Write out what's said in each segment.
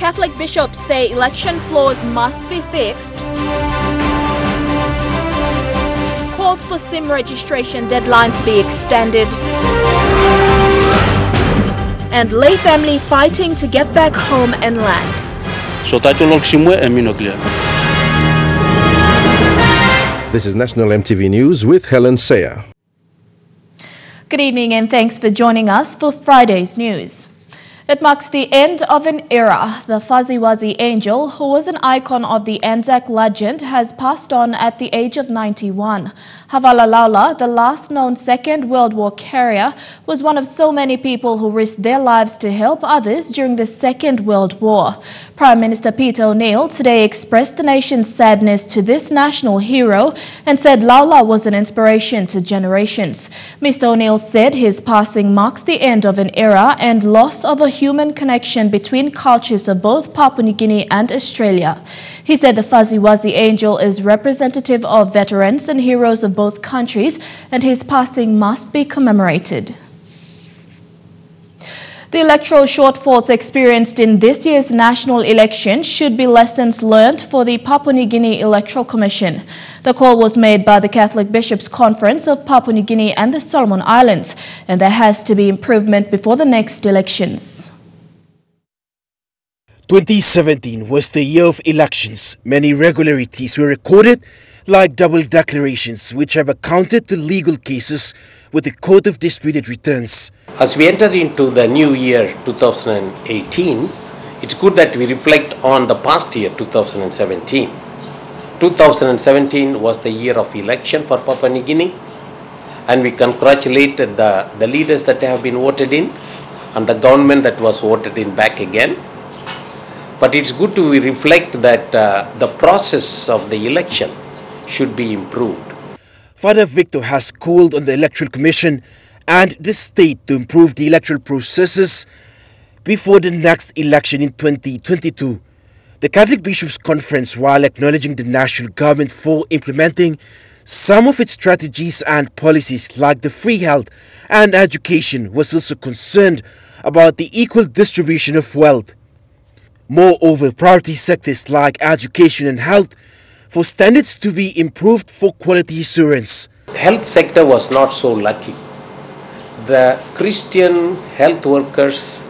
Catholic bishops say election flaws must be fixed. Calls for SIM registration deadline to be extended. And Lay family fighting to get back home and land. This is National EMTV News with Helen Sayer. Good evening and thanks for joining us for Friday's news. It marks the end of an era. The Fuzzy Wuzzy Angel, who was an icon of the Anzac legend, has passed on at the age of 91. Havala Laula, the last known Second World War carrier, was one of so many people who risked their lives to help others during the Second World War. Prime Minister Peter O'Neill today expressed the nation's sadness to this national hero and said Laula was an inspiration to generations. Mr. O'Neill said his passing marks the end of an era and loss of a human connection between cultures of both Papua New Guinea and Australia. He said the Fuzzy Wuzzy Angel is representative of veterans and heroes of both countries, and his passing must be commemorated. The electoral shortfalls experienced in this year's national election should be lessons learned for the Papua New Guinea Electoral Commission. The call was made by the Catholic Bishops' Conference of Papua New Guinea and the Solomon Islands, and there has to be improvement before the next elections. 2017 was the year of elections. Many irregularities were recorded, like double declarations, which have accounted to legal cases with the Court of Disputed Returns. As we enter into the new year 2018, it's good that we reflect on the past year 2017. 2017 was the year of election for Papua New Guinea, and we congratulate the leaders that have been voted in and the government that was voted in back again. But it's good to reflect that the process of the election should be improved. Father Victor has called on the Electoral Commission and the state to improve the electoral processes before the next election in 2022. The Catholic Bishops' Conference, while acknowledging the national government for implementing some of its strategies and policies like the free health and education, was also concerned about the equal distribution of wealth. Moreover, priority sectors like education and health for standards to be improved for quality assurance. The health sector was not so lucky. The Christian health workers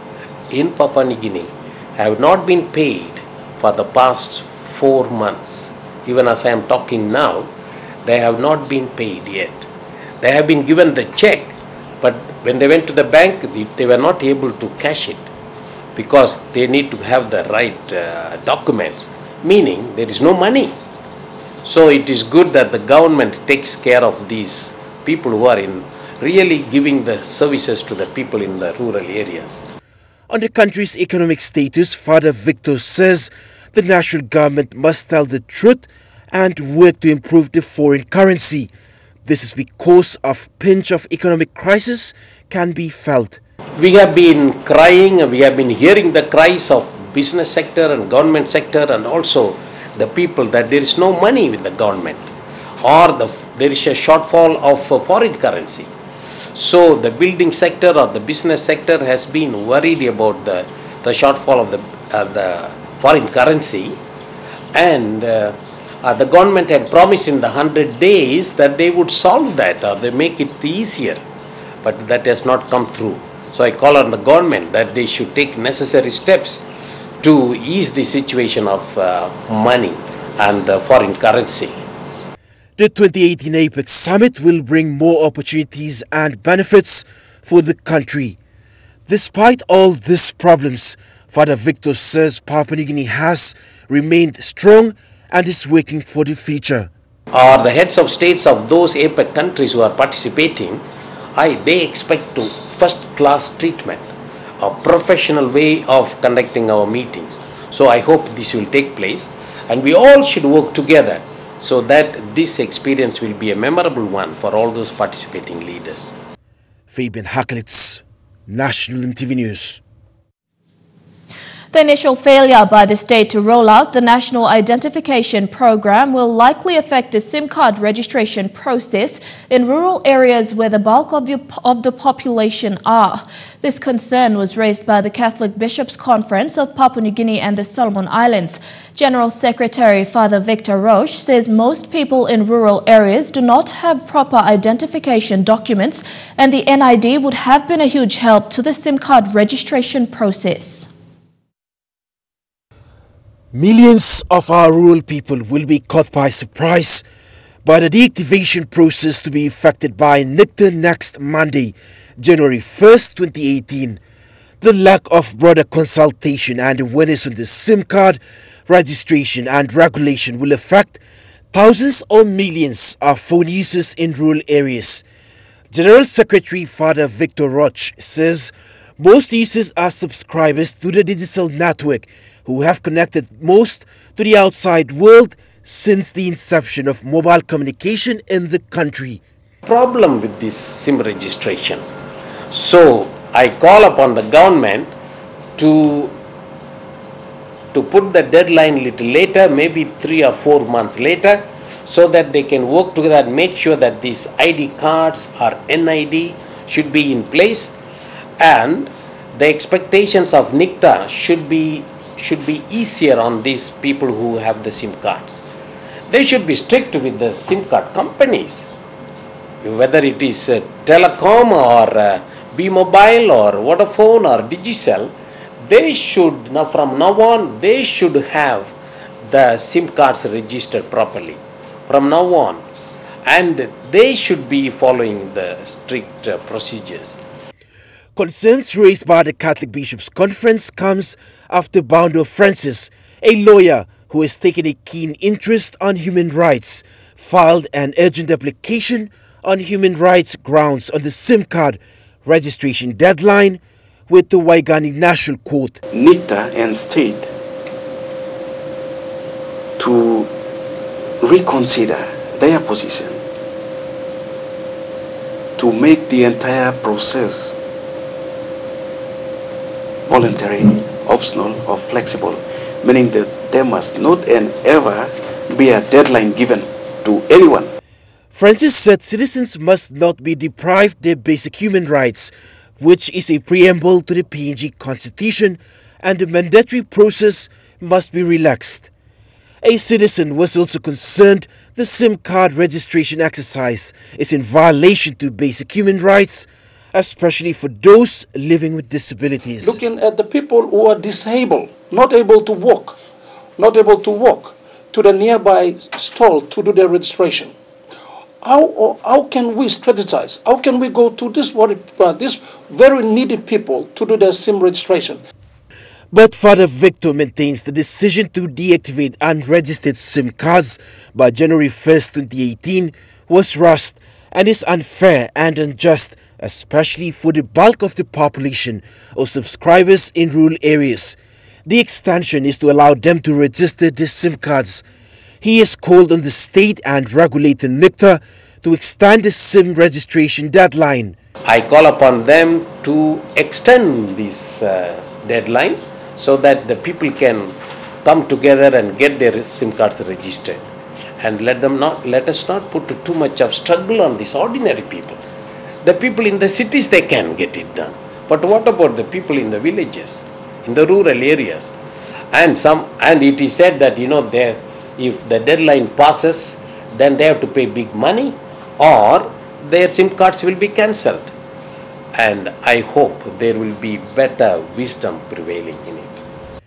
in Papua New Guinea have not been paid for the past 4 months. Even as I am talking now, they have not been paid yet. They have been given the check, but when they went to the bank, they were not able to cash it because they need to have the right documents, meaning there is no money. So it is good that the government takes care of these people who are really giving the services to the people in the rural areas. On the country's economic status, Father Victor says the national government must tell the truth and work to improve the foreign currency. This is because of pinch of economic crisis can be felt. We have been crying, we have been hearing the cries of business sector and government sector and also the people that there is no money with the government or there is a shortfall of foreign currency. So the building sector or the business sector has been worried about the shortfall of the foreign currency, and the government had promised in the 100 days that they would solve that or they make it easier, but that has not come through. So I call on the government that they should take necessary steps to ease the situation of money and foreign currency. The 2018 APEC Summit will bring more opportunities and benefits for the country. Despite all these problems, Father Victor says Papua New Guinea has remained strong and is working for the future. Or the heads of states of those APEC countries who are participating, they expect first-class treatment, a professional way of conducting our meetings. So I hope this will take place and we all should work together so that this experience will be a memorable one for all those participating leaders. Fabian Hakelitz, National EMTV News. The initial failure by the state to roll out the National Identification Program will likely affect the SIM card registration process in rural areas where the bulk of the population are. This concern was raised by the Catholic Bishops' Conference of Papua New Guinea and the Solomon Islands. General Secretary Father Victor Roche says most people in rural areas do not have proper identification documents, and the NID would have been a huge help to the SIM card registration process. Millions of our rural people will be caught by surprise by the deactivation process to be effected by NICTA next Monday, January 1st, 2018. The lack of broader consultation and awareness on the SIM card registration and regulation will affect thousands or millions of phone users in rural areas. General Secretary Father Victor Roche says most users are subscribers to the digital network who have connected most to the outside world since the inception of mobile communication in the country. Problem with this SIM registration. So I call upon the government to put the deadline little later, maybe 3 or 4 months later, so that they can work together and make sure that these ID cards or NID should be in place, and the expectations of NICTA should be easier on these people who have the SIM cards. They should be strict with the SIM card companies, whether it is Telecom or B-Mobile or Vodafone or Digicel. They should, from now on, they should have the SIM cards registered properly from now on, and they should be following the strict procedures. Concerns raised by the Catholic Bishops' Conference comes after Boundo Francis, a lawyer who has taken a keen interest on human rights, filed an urgent application on human rights grounds on the SIM card registration deadline with the Waigani National Court. NICTA and state to reconsider their position, to make the entire process voluntary, optional or flexible, meaning that there must not and ever be a deadline given to anyone. Francis said citizens must not be deprived their basic human rights, which is a preamble to the PNG Constitution, and the mandatory process must be relaxed. A citizen was also concerned the SIM card registration exercise is in violation to basic human rights, especially for those living with disabilities. Looking at the people who are disabled, not able to walk to the nearby stall to do their registration. How can we strategize? How can we go to this very needy people to do their SIM registration? But Father Victor maintains the decision to deactivate unregistered SIM cards by January 1st, 2018 was rushed and is unfair and unjust, especially for the bulk of the population or subscribers in rural areas. The extension is to allow them to register their SIM cards. He has called on the state and regulator NICTA to extend the SIM registration deadline. I call upon them to extend this deadline so that the people can come together and get their SIM cards registered, and let us not put too much of struggle on these ordinary people. The people in the cities, they can get it done, but what about the people in the villages, in the rural areas? And it is said that if the deadline passes, then they have to pay big money or their SIM cards will be cancelled. And I hope there will be better wisdom prevailing in it.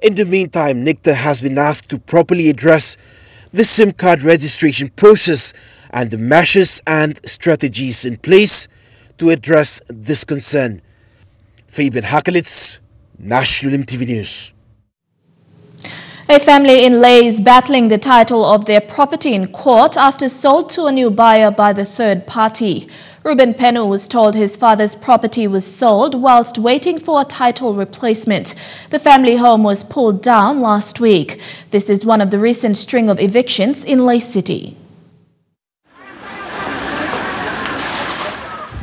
In the meantime, NICTA has been asked to properly address the SIM card registration process and the measures and strategies in place to address this concern. Fabian Hakalitz, National EMTV News. A family in Lae is battling the title of their property in court after sold to a new buyer by the third party. Ruben Penu was told his father's property was sold whilst waiting for a title replacement. The family home was pulled down last week. This is one of the recent string of evictions in Lae City.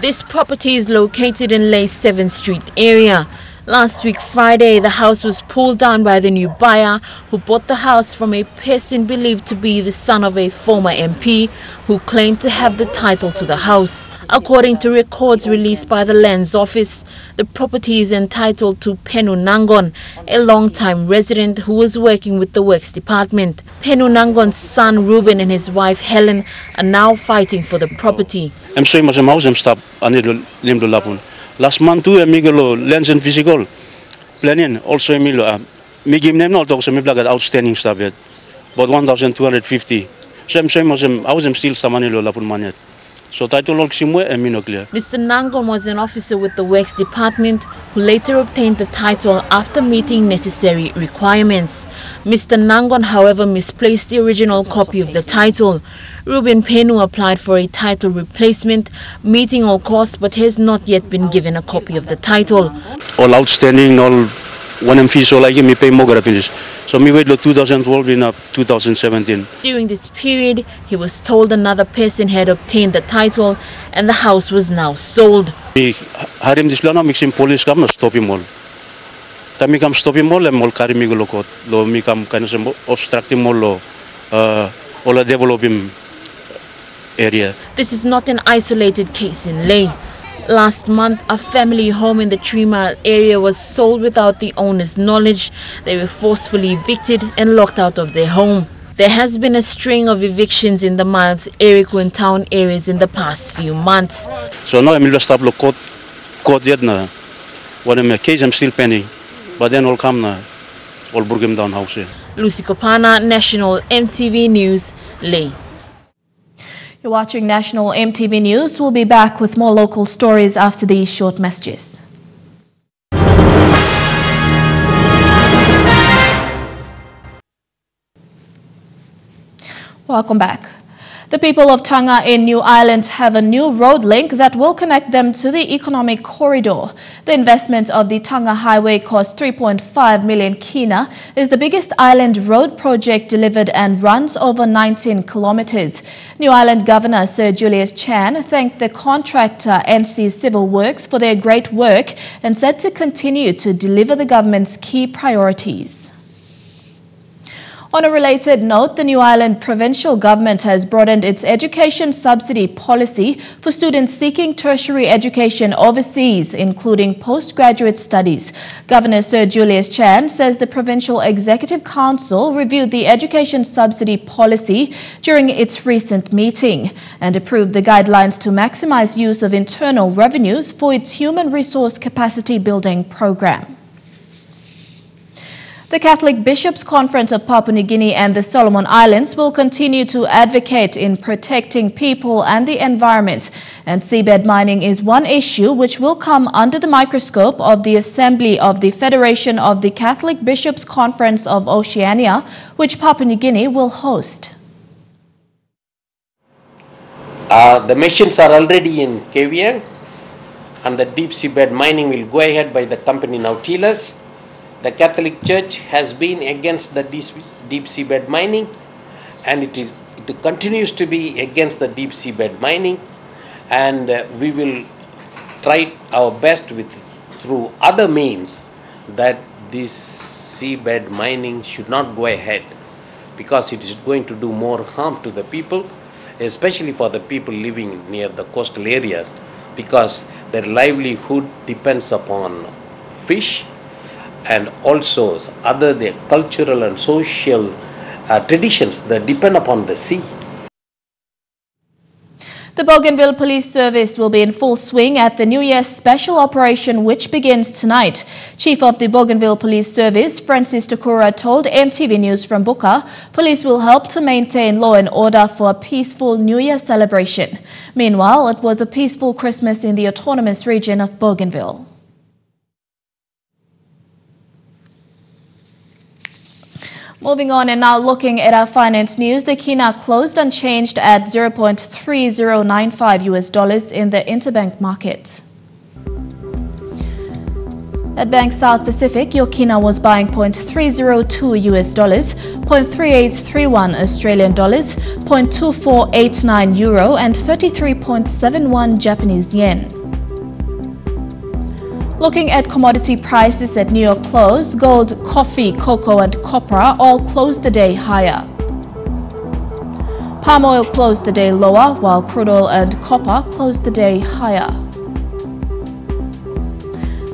This property is located in Lae's 7th Street area. Last week Friday, the house was pulled down by the new buyer who bought the house from a person believed to be the son of a former MP who claimed to have the title to the house. According to records released by the Lands Office, the property is entitled to Penu Nangon, a long-time resident who was working with the Works Department. Penu Nangon's son Ruben and his wife Helen are now fighting for the property. Last month too, Miguelo lands and physical planning also Emilio. Me give them not also me black outstanding stuff yet, but 1,250. Same I was still some money lapun manet. So title simwe Emino clear. Mr. Nangon was an officer with the Works Department who later obtained the title after meeting necessary requirements. Mr. Nangon, however, misplaced the original copy of the title. Ruben Penu applied for a title replacement, meeting all costs, but has not yet been given a copy of the title. All outstanding, all one fee, so like me pay more finish. So me wait 2012 in 2017. During this period, he was told another person had obtained the title and the house was now sold. Me had him this lana mixing police come stop him all. Time come stop him all and all carry me go lo me come kind of obstruct him all develop him area. This is not an isolated case in Leh. Last month, a family home in the 3 Mile area was sold without the owner's knowledge. They were forcefully evicted and locked out of their home. There has been a string of evictions in the Miles, Erico and town areas in the past few months. So now I'm just stop court yet na. What in my case I'm still pending, but then all come na, all bring him down house. Lucy Kopana, National EMTV News, Leh. You're watching National EMTV News. We'll be back with more local stories after these short messages. Welcome back. The people of Tonga in New Ireland have a new road link that will connect them to the economic corridor. The investment of the Tonga Highway cost 3.5 million kina, is the biggest island road project delivered and runs over 19 kilometers. New Ireland Governor Sir Julius Chan thanked the contractor NC Civil Works for their great work and said to continue to deliver the government's key priorities. On a related note, the New Ireland provincial government has broadened its education subsidy policy for students seeking tertiary education overseas, including postgraduate studies. Governor Sir Julius Chan says the Provincial Executive Council reviewed the education subsidy policy during its recent meeting and approved the guidelines to maximize use of internal revenues for its human resource capacity building program. The Catholic Bishops' Conference of Papua New Guinea and the Solomon Islands will continue to advocate in protecting people and the environment, and seabed mining is one issue which will come under the microscope of the Assembly of the Federation of the Catholic Bishops' Conference of Oceania, which Papua New Guinea will host. The machines are already in KVN, and the deep seabed mining will go ahead by the company Nautilus. The Catholic Church has been against the deep seabed mining, and it continues to be against the deep seabed mining, and we will try our best through other means that this seabed mining should not go ahead, because it is going to do more harm to the people, especially for the people living near the coastal areas, because their livelihood depends upon fish and also their cultural and social traditions that depend upon the sea. The Bougainville Police Service will be in full swing at the New Year's special operation which begins tonight. Chief of the Bougainville Police Service, Francis Takura, told EMTV News from Buka, police will help to maintain law and order for a peaceful New Year celebration. Meanwhile, it was a peaceful Christmas in the autonomous region of Bougainville. Moving on and now looking at our finance news, the kina closed unchanged at $0.3095 US in the interbank market. At Bank South Pacific, your kina was buying $0.302 US, $0.3831 Australian dollars, $0.2489 euro and 33.71 Japanese yen. Looking at commodity prices at New York close, gold, coffee, cocoa and copra all closed the day higher. Palm oil closed the day lower, while crude oil and copper closed the day higher.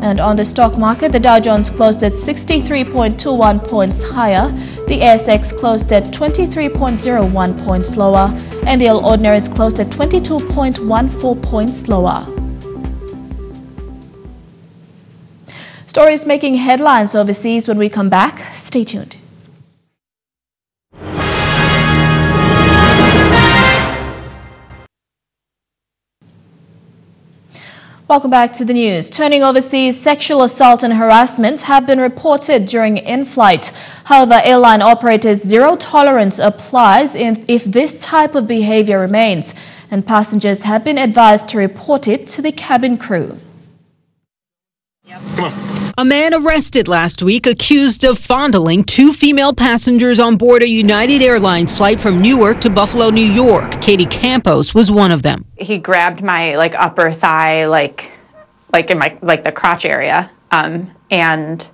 And on the stock market, the Dow Jones closed at 63.21 points higher, the ASX closed at 23.01 points lower, and the All Ordinaries closed at 22.14 points lower. Stories making headlines overseas when we come back. Stay tuned. Welcome back to the news. Turning overseas, sexual assault and harassment have been reported during in-flight. However, airline operators' zero tolerance applies if this type of behavior remains, and passengers have been advised to report it to the cabin crew. A man arrested last week accused of fondling two female passengers on board a United Airlines flight from Newark to Buffalo, New York. Katie Campos was one of them. He grabbed my upper thigh, like in my the crotch area, and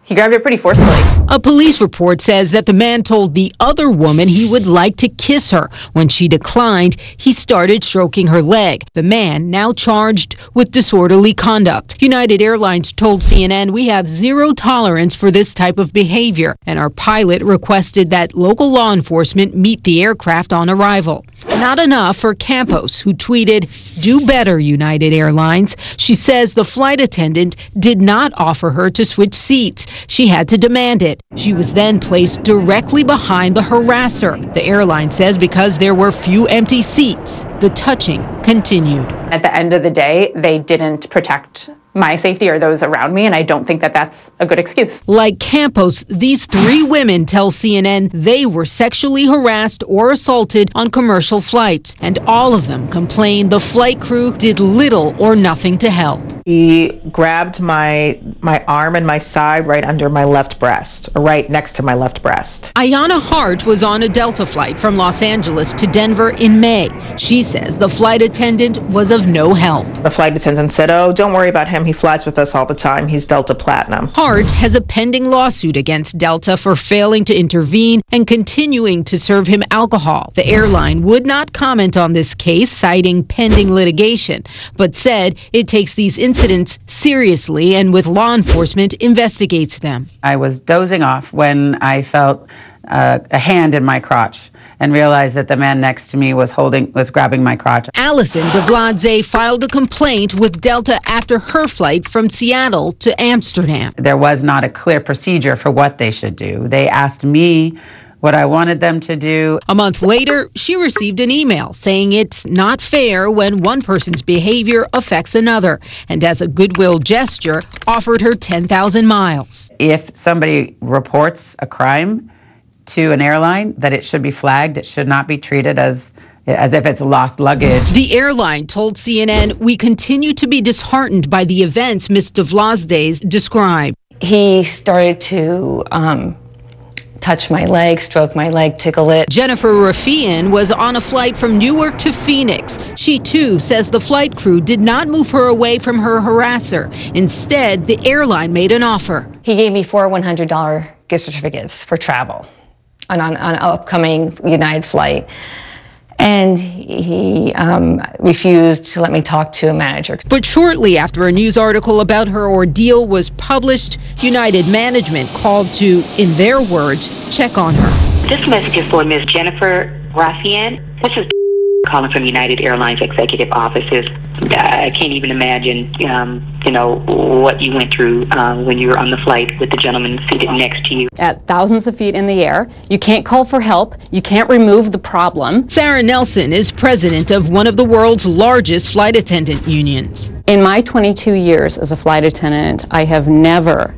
he grabbed it pretty forcefully. A police report says that the man told the other woman he would like to kiss her. When she declined, he started stroking her leg. The man now charged with disorderly conduct. United Airlines told CNN, "We have zero tolerance for this type of behavior," and our pilot requested that local law enforcement meet the aircraft on arrival. Not enough for Campos, who tweeted, "Do better, United Airlines." She says the flight attendant did not offer her to switch seats. She had to demand it. She was then placed directly behind the harasser. The airline says because there were few empty seats, the touching continued. At the end of the day, they didn't protect my safety or those around me, and I don't think that that's a good excuse. Like Campos, these three women tell CNN they were sexually harassed or assaulted on commercial flights, and all of them complained the flight crew did little or nothing to help. He grabbed my arm and my side right under my left breast, or right next to my left breast. Ayana Hart was on a Delta flight from Los Angeles to Denver in May. She says the flight attendant was of no help. The flight attendant said, "Oh, don't worry about him. He flies with us all the time. He's Delta Platinum." Hart has a pending lawsuit against Delta for failing to intervene and continuing to serve him alcohol. The airline would not comment on this case, citing pending litigation, but said it takes these incidents seriously and with law enforcement investigates them. I was dozing off when I felt a hand in my crotch and realized that the man next to me was grabbing my crotch. Allison DeVladze filed a complaint with Delta after her flight from Seattle to Amsterdam. There was not a clear procedure for what they should do. They asked me what I wanted them to do. A month later, she received an email saying it's not fair when one person's behavior affects another, and as a goodwill gesture, offered her 10,000 miles. If somebody reports a crime to an airline, that it should be flagged. It should not be treated as if it's lost luggage. The airline told CNN, "We continue to be disheartened by the events Ms. DeVladze described." He started to touch my leg, stroke my leg, tickle it. Jennifer Rafian was on a flight from Newark to Phoenix. She too says the flight crew did not move her away from her harasser. Instead, the airline made an offer. He gave me 4 $100 gift certificates for travel on an upcoming United flight. And he refused to let me talk to a manager. But shortly after a news article about her ordeal was published, United management called to, in their words, check on her. This message is for Ms. Jennifer Rafian. This is calling from United Airlines executive offices. I can't even imagine, what you went through when you were on the flight with the gentleman seated next to you. At thousands of feet in the air, you can't call for help, you can't remove the problem. Sarah Nelson is president of one of the world's largest flight attendant unions. In my 22 years as a flight attendant, I have never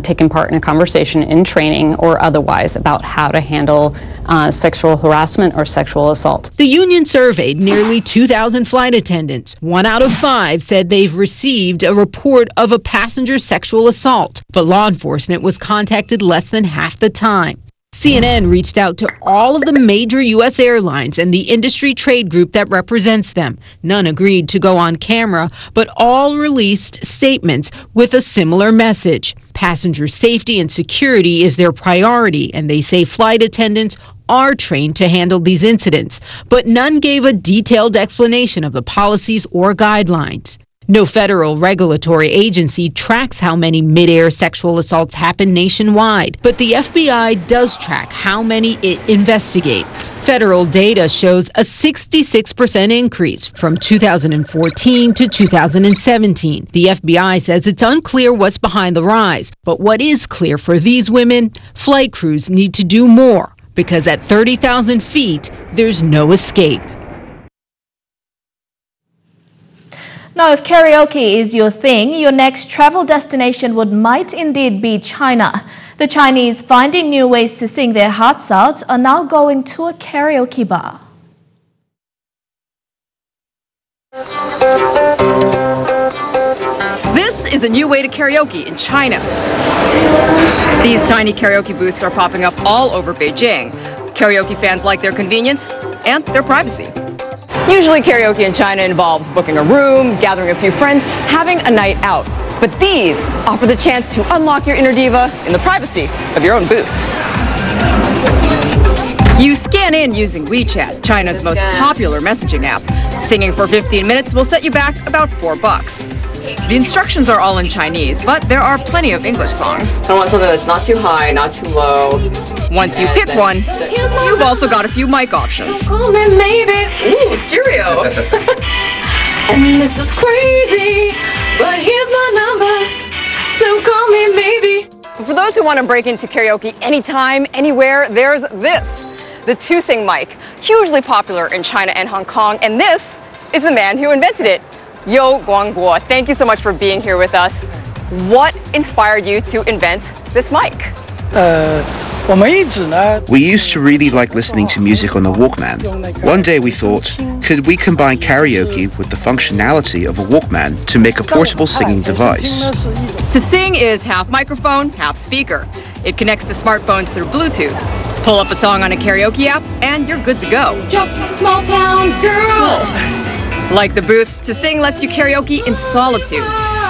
taken part in a conversation in training or otherwise about how to handle sexual harassment or sexual assault. The union surveyed nearly 2,000 flight attendants. 1 out of 5 said they've received a report of a passenger sexual assault, but law enforcement was contacted less than half the time. CNN reached out to all of the major U.S. airlines and the industry trade group that represents them. None agreed to go on camera, but all released statements with a similar message. Passenger safety and security is their priority, and they say flight attendants are trained to handle these incidents, but none gave a detailed explanation of the policies or guidelines. No federal regulatory agency tracks how many mid-air sexual assaults happen nationwide, but the FBI does track how many it investigates. Federal data shows a 66% increase from 2014 to 2017. The FBI says it's unclear what's behind the rise, but what is clear for these women, flight crews need to do more, because at 30,000 feet, there's no escape. Now, if karaoke is your thing, your next travel destination might indeed be China. The Chinese, finding new ways to sing their hearts out, are now going to a karaoke bar. This is a new way to karaoke in China. These tiny karaoke booths are popping up all over Beijing. Karaoke fans like their convenience and their privacy. Usually karaoke in China involves booking a room, gathering a few friends, having a night out. But these offer the chance to unlock your inner diva in the privacy of your own booth. You scan in using WeChat, China's most popular messaging app. Singing for 15 minutes will set you back about $4. The instructions are all in Chinese, but there are plenty of English songs. I want something that's not too high, not too low. Once you pick one, you've also got a few mic options. Call me maybe. Ooh, stereo. And this is crazy, but here's my number, so call me maybe. For those who want to break into karaoke anytime, anywhere, there's this. The two-sing mic, hugely popular in China and Hong Kong, and this is the man who invented it. Yo Guangguo, thank you so much for being here with us. What inspired you to invent this mic? We used to really like listening to music on the Walkman. One day we thought, could we combine karaoke with the functionality of a Walkman to make a portable singing device? To sing is half microphone, half speaker. It connects to smartphones through Bluetooth. Pull up a song on a karaoke app and you're good to go. Just a small town girl. Like the booths, to sing lets you karaoke in solitude.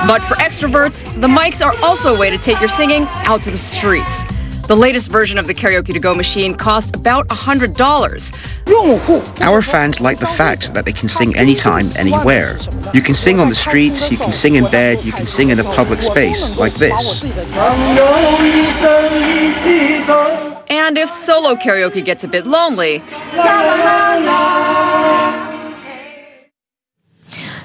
But for extroverts, the mics are also a way to take your singing out to the streets. The latest version of the Karaoke To Go machine cost about $100. Our fans like the fact that they can sing anytime, anywhere. You can sing on the streets, you can sing in bed, you can sing in a public space, like this. And if solo karaoke gets a bit lonely,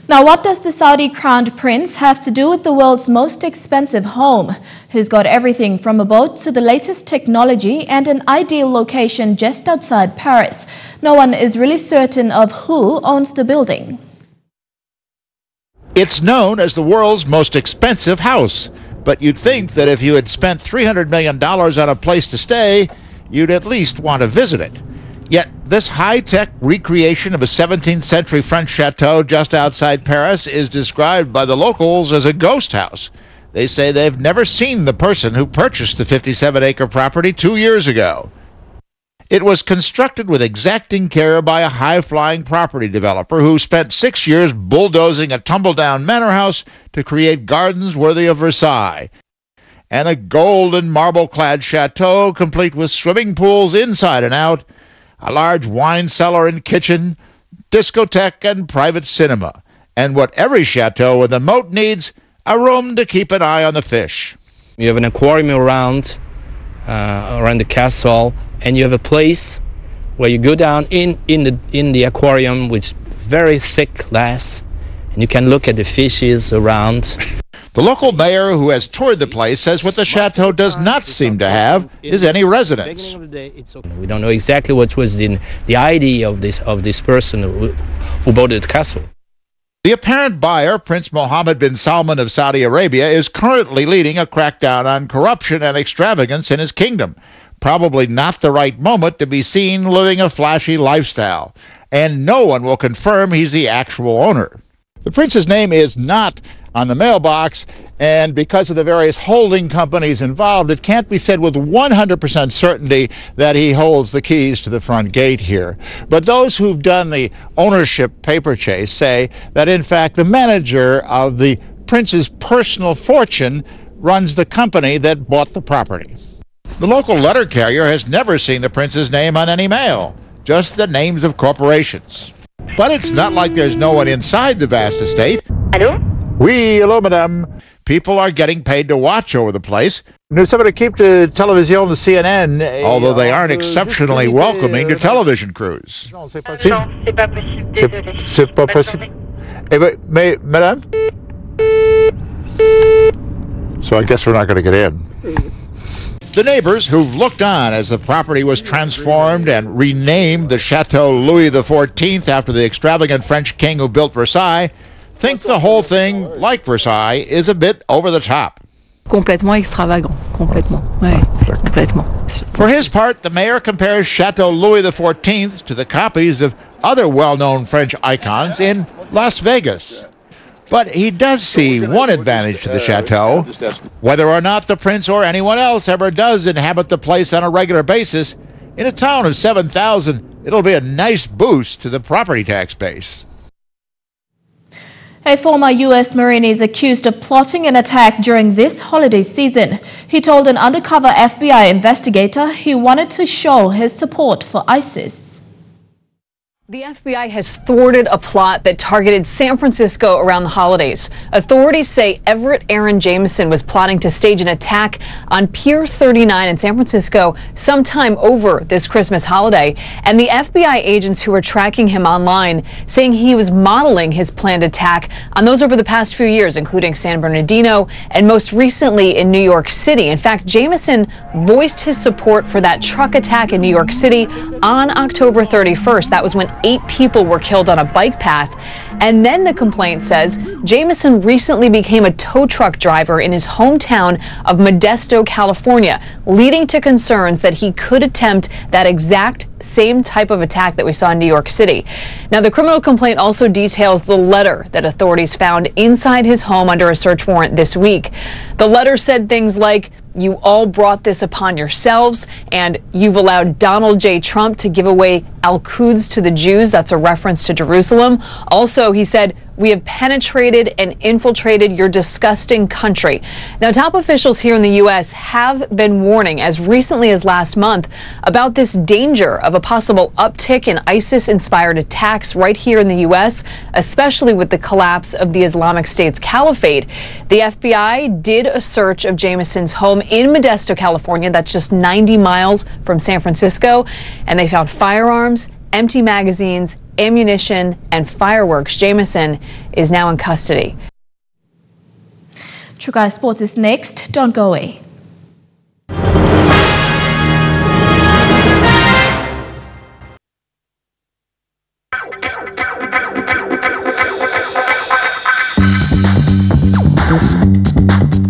now, what does the Saudi crowned prince have to do with the world's most expensive home? He's got everything from a boat to the latest technology and an ideal location just outside Paris. No one is really certain of who owns the building. It's known as the world's most expensive house, but you'd think that if you had spent $300 million on a place to stay, you'd at least want to visit it. Yet this high-tech recreation of a 17th century French chateau just outside Paris is described by the locals as a ghost house. They say they've never seen the person who purchased the 57-acre property 2 years ago. It was constructed with exacting care by a high-flying property developer who spent 6 years bulldozing a tumble-down manor house to create gardens worthy of Versailles, and a gold and marble-clad chateau complete with swimming pools inside and out, a large wine cellar and kitchen, discotheque and private cinema, and what every chateau with a moat needs, a room to keep an eye on the fish. You have an aquarium around the castle, and you have a place where you go down in the aquarium with very thick glass, and you can look at the fishes around. The local mayor who has toured the place says what the chateau does not seem to have is any residence. We don't know exactly what was the idea of this person who bought the castle. The apparent buyer, Prince Mohammed bin Salman of Saudi Arabia, is currently leading a crackdown on corruption and extravagance in his kingdom. Probably not the right moment to be seen living a flashy lifestyle. And no one will confirm he's the actual owner. The prince's name is not on the mailbox, And because of the various holding companies involved, it can't be said with 100% certainty that he holds the keys to the front gate here. But those who've done the ownership paper chase say that, in fact, the manager of the prince's personal fortune runs the company that bought the property. The local letter carrier has never seen the prince's name on any mail, just the names of corporations. But it's not like there's no one inside the vast estate. Hello? Oui, hello, madame. People are getting paid to watch over the place. Nous sommes l'équipe de télévision de CNN, although they aren't exceptionally welcoming to television crews. Non, c'est pas possible, désolé. C'est pas possible. Eh ben, mais, madame? So I guess we're not going to get in. The neighbors, who've looked on as the property was transformed and renamed the Chateau Louis XIV after the extravagant French king who built Versailles, think the whole thing, like Versailles, is a bit over the top. Complètement extravagant, complètement, ouais, complètement. For his part, the mayor compares Chateau Louis XIV to the copies of other well-known French icons in Las Vegas. But he does see one advantage to the chateau. Whether or not the prince or anyone else ever does inhabit the place on a regular basis, in a town of 7,000, it'll be a nice boost to the property tax base. A former U.S. Marine is accused of plotting an attack during this holiday season. He told an undercover FBI investigator he wanted to show his support for ISIS. The FBI has thwarted a plot that targeted San Francisco around the holidays. Authorities say Everett Aaron Jameson was plotting to stage an attack on Pier 39 in San Francisco sometime over this Christmas holiday. And the FBI agents who were tracking him online saying he was modeling his planned attack on those over the past few years, including San Bernardino and most recently in New York City. In fact, Jameson voiced his support for that truck attack in New York City on October 31st. That was when 8 people were killed on a bike path. And then the complaint says Jameson recently became a tow truck driver in his hometown of Modesto, California, leading to concerns that he could attempt that exact same type of attack that we saw in New York City. Now, the criminal complaint also details the letter that authorities found inside his home under a search warrant this week. The letter said things like, "You all brought this upon yourselves," and "You've allowed Donald J. Trump to give away Al-Quds to the Jews." That's a reference to Jerusalem. Also, he said, "We have penetrated and infiltrated your disgusting country." Now, top officials here in the U.S. have been warning as recently as last month about this danger of a possible uptick in ISIS-inspired attacks right here in the U.S., especially with the collapse of the Islamic State's caliphate. The FBI did a search of Jameson's home in Modesto, California. That's just 90 miles from San Francisco, and they found firearms, empty magazines, ammunition, and fireworks. Jameson is now in custody. True Guy Sports is next. Don't go away.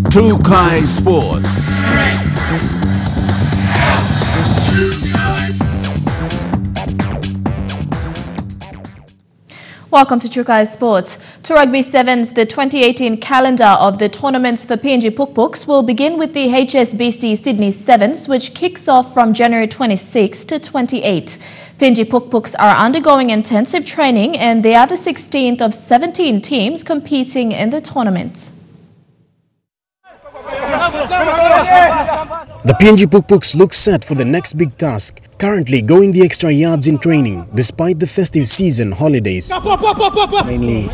True Guy Sports. Welcome to True Guy Sports. To Rugby Sevens, the 2018 calendar of the tournaments for PNG Pukpuks will begin with the HSBC Sydney Sevens, which kicks off from January 26 to 28. PNG Pukpuks are undergoing intensive training and they are the 16th of 17 teams competing in the tournament. The PNG Pukpuks look set for the next big task, currently going the extra yards in training despite the festive season holidays. Mainly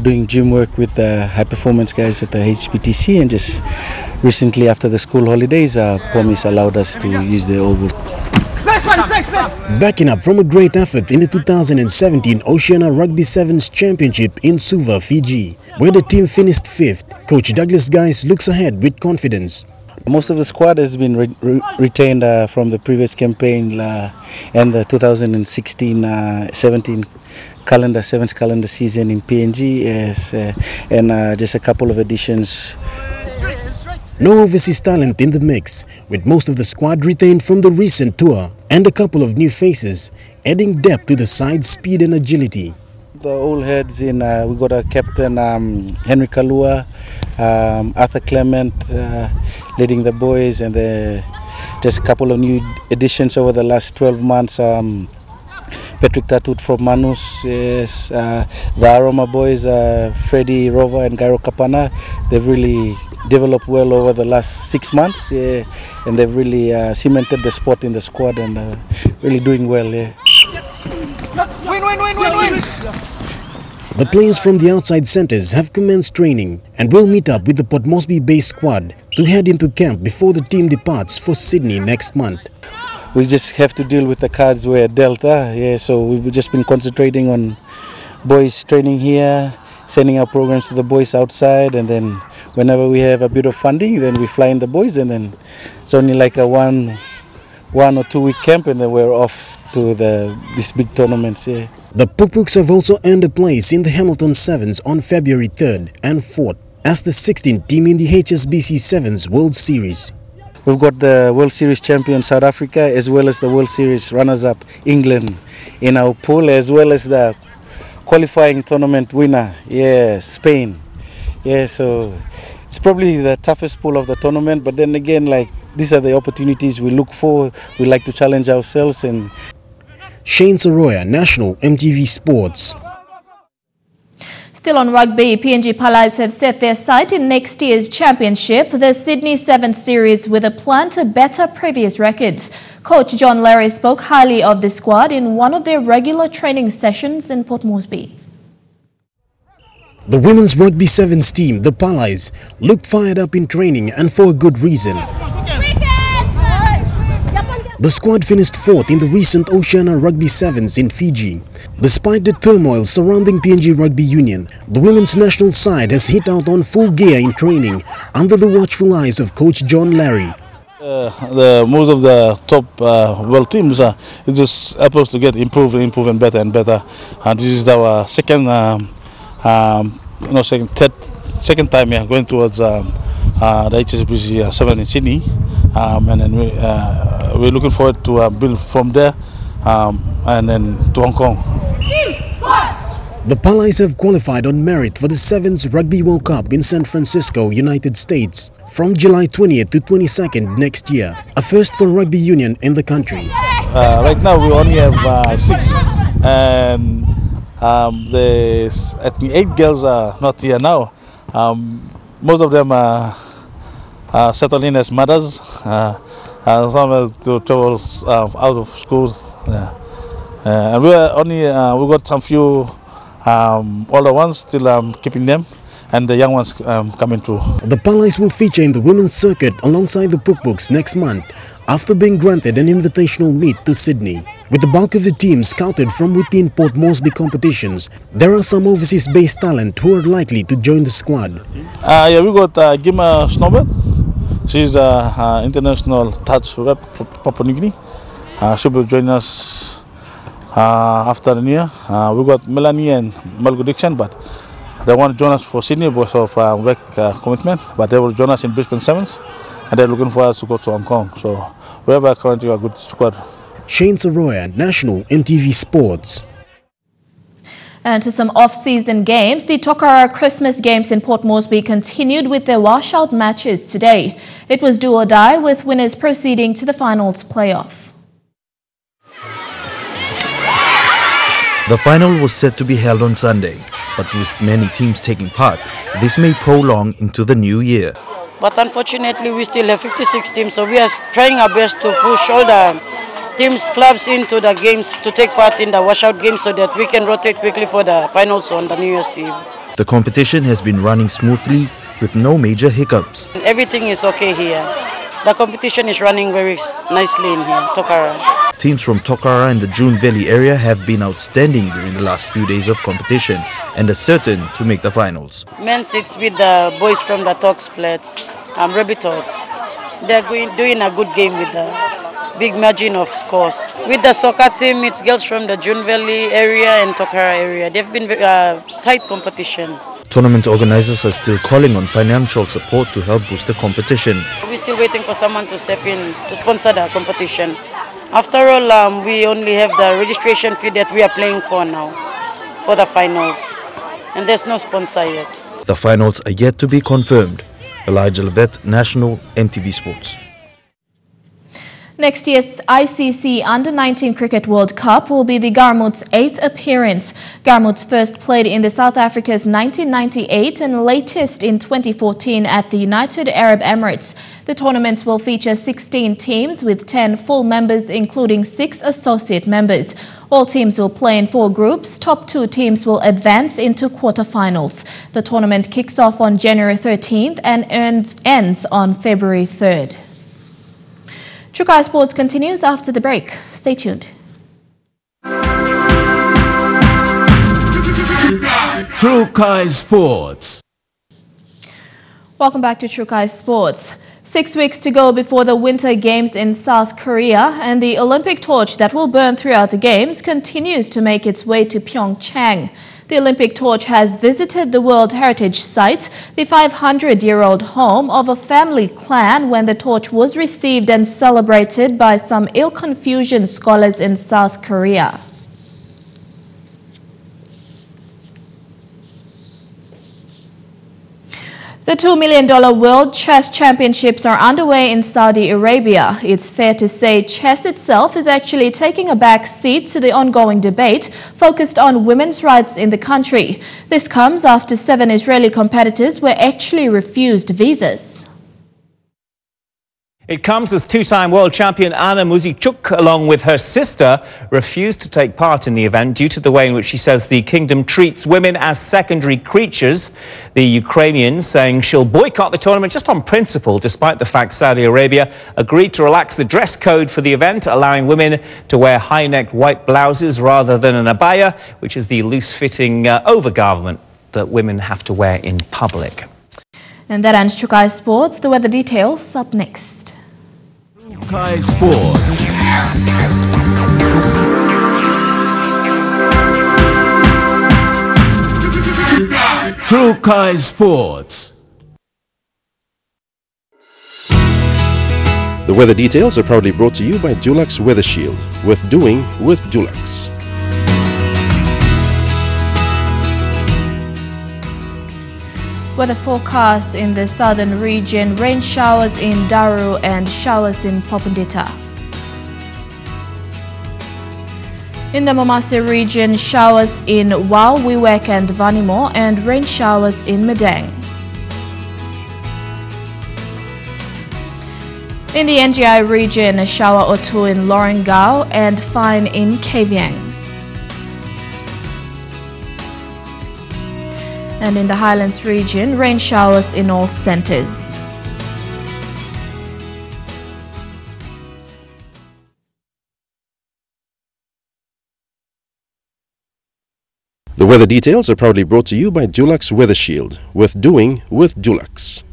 doing gym work with the high performance guys at the HPTC, and just recently after the school holidays, POMIS allowed us to use the oval. Backing up from a great effort in the 2017 Oceania Rugby Sevens Championship in Suva, Fiji, where the team finished 5th, Coach Douglas Guys looks ahead with confidence. Most of the squad has been retained from the previous campaign and the 2016-17 sevens calendar season in PNG, and just a couple of additions. No overseas talent in the mix, with most of the squad retained from the recent tour, and a couple of new faces, adding depth to the side's speed and agility. old heads in. We got a captain, Henry Kalua, Arthur Clement leading the boys, and just a couple of new additions over the last 12 months. Patrick Tatut from Manus, yes, the Aroma boys, Freddie Rover and Gairo Kapana, they've really developed well over the last 6 months, and they've really cemented the spot in the squad and really doing well. Yeah. The players from the outside centres have commenced training and will meet up with the Port Moresby-based squad to head into camp before the team departs for Sydney next month. We just have to deal with the cards we're dealt. So we've just been concentrating on boys training here, sending our programs to the boys outside, and then whenever we have a bit of funding, then we fly in the boys, and then it's only like a one or 2 week camp, and then we're off to these big tournaments. Yeah. The Puk-Puks have also earned a place in the Hamilton Sevens on February 3rd and 4th as the 16th team in the HSBC Sevens World Series. We've got the World Series champion South Africa as well as the World Series runners-up England in our pool, as well as the qualifying tournament winner, Spain. So it's probably the toughest pool of the tournament, but then again, like, these are the opportunities we look for. We like to challenge ourselves. And Shane Soroya, National EMTV Sports. Still on rugby, PNG Palais have set their sight in next year's championship, the Sydney Sevens Series, with a plan to better previous records. Coach John Larry spoke highly of the squad in one of their regular training sessions in Port Moresby. The women's rugby sevens team, the Palais, looked fired up in training, and for a good reason. The squad finished 4th in the recent Oceania Rugby Sevens in Fiji. Despite the turmoil surrounding PNG Rugby Union, the women's national side has hit out on full gear in training under the watchful eyes of Coach John Larry. Most of the top world teams are just supposed to get improving better and better. And this is our second time going towards the HSBC 7 in Sydney, and then we're looking forward to build from there and then to Hong Kong. The Palais have qualified on merit for the 7th Rugby World Cup in San Francisco, United States from July 20th to 22nd next year, a first for rugby union in the country. Right now we only have 6, and I think 8 girls are not here now. Most of them are settled in as mothers, some have to travel out of school. And we got some few older ones still keeping them, and the young ones coming through. The Palais will feature in the women's circuit alongside the Puk-Puks next month after being granted an invitational meet to Sydney. With the bulk of the team scouted from within Port Moresby competitions, there are some overseas-based talent who are likely to join the squad. We got Gima Snowbird. She's an international touch rep for Papua New Guinea. She will join us after the year. We got Melanie and Malgo Dixon, but they want to join us for Sydney because of work commitment, but they will join us in Brisbane Sevens, and they're looking for us to go to Hong Kong. So we have currently a good squad. Shane Soroya, National EMTV Sports. And to some off-season games, the Tokara Christmas Games in Port Moresby continued with their washout matches today. It was do or die, with winners proceeding to the finals playoff. The final was set to be held on Sunday, but with many teams taking part, this may prolong into the new year. But unfortunately, we still have 56 teams, so we are trying our best to push all the teams, clubs into the games to take part in the washout games so that we can rotate quickly for the finals on the New Year's Eve. The competition has been running smoothly with no major hiccups. Everything is okay here. The competition is running very nicely in here, Tokara. Teams from Tokara and the June Valley area have been outstanding during the last few days of competition and are certain to make the finals. Men sits with the boys from the Toks Flats, Rabbitohs. They're doing a good game with the big margin of scores. With the soccer team, it's girls from the June Valley area and Tokara area. They've been tight competition. Tournament organizers are still calling on financial support to help boost the competition. We're still waiting for someone to step in to sponsor the competition. After all, we only have the registration fee that we are paying for now for the finals. And there's no sponsor yet. The finals are yet to be confirmed. Elijah Levet, National EMTV Sports. Next year's ICC Under-19 Cricket World Cup will be the Garmut's 8th appearance. Garmut's first played in the South Africa's 1998 and latest in 2014 at the United Arab Emirates. The tournament will feature 16 teams with 10 full members, including 6 associate members. All teams will play in 4 groups. Top 2 teams will advance into quarterfinals. The tournament kicks off on January 13th and ends on February 3rd. Trukai Sports continues after the break. Stay tuned. Trukai Sports. Welcome back to Trukai Sports. 6 weeks to go before the Winter Games in South Korea, and the Olympic torch that will burn throughout the Games continues to make its way to Pyeongchang. The Olympic torch has visited the World Heritage Site, the 500-year-old home of a family clan, when the torch was received and celebrated by some ill-Confucian scholars in South Korea. The $2 million World Chess Championships are underway in Saudi Arabia. It's fair to say chess itself is actually taking a back seat to the ongoing debate focused on women's rights in the country. This comes after 7 Israeli competitors were actually refused visas. It comes as two-time world champion Anna Muzyczuk, along with her sister, refused to take part in the event due to the way in which she says the kingdom treats women as secondary creatures. The Ukrainian saying she'll boycott the tournament just on principle, despite the fact Saudi Arabia agreed to relax the dress code for the event, allowing women to wear high-necked white blouses rather than an abaya, which is the loose-fitting overgarment that women have to wear in public. And that ends Trukai Sports. The weather details up next. Trukai Sports. Trukai Sports. The weather details are proudly brought to you by Dulux Weather Shield. Worth doing with Dulux. Weather forecast in the southern region: rain showers in Daru and showers in Popondita. In the Momase region, showers in Wau, Wewak and Vanimo, and rain showers in Medang. In the NGI region, a shower or 2 in Lorengau and fine in Kavieng. And in the Highlands region, rain showers in all centres. The weather details are proudly brought to you by Dulux Weather Shield. Worth doing with Dulux.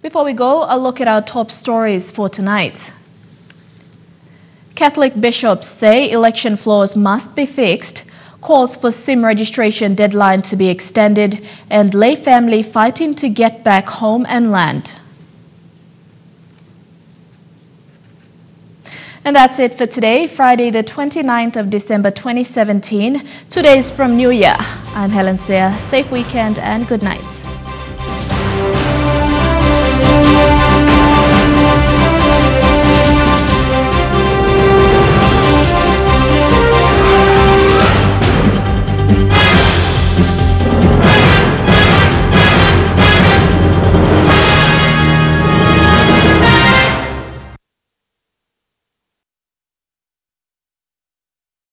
Before we go, a look at our top stories for tonight. Catholic bishops say election flaws must be fixed. Calls for SIM registration deadline to be extended, and lay family fighting to get back home and land. And that's it for today, Friday the 29th of December 2017. 2 days from New Year. I'm Helen Seah. Safe weekend and good night.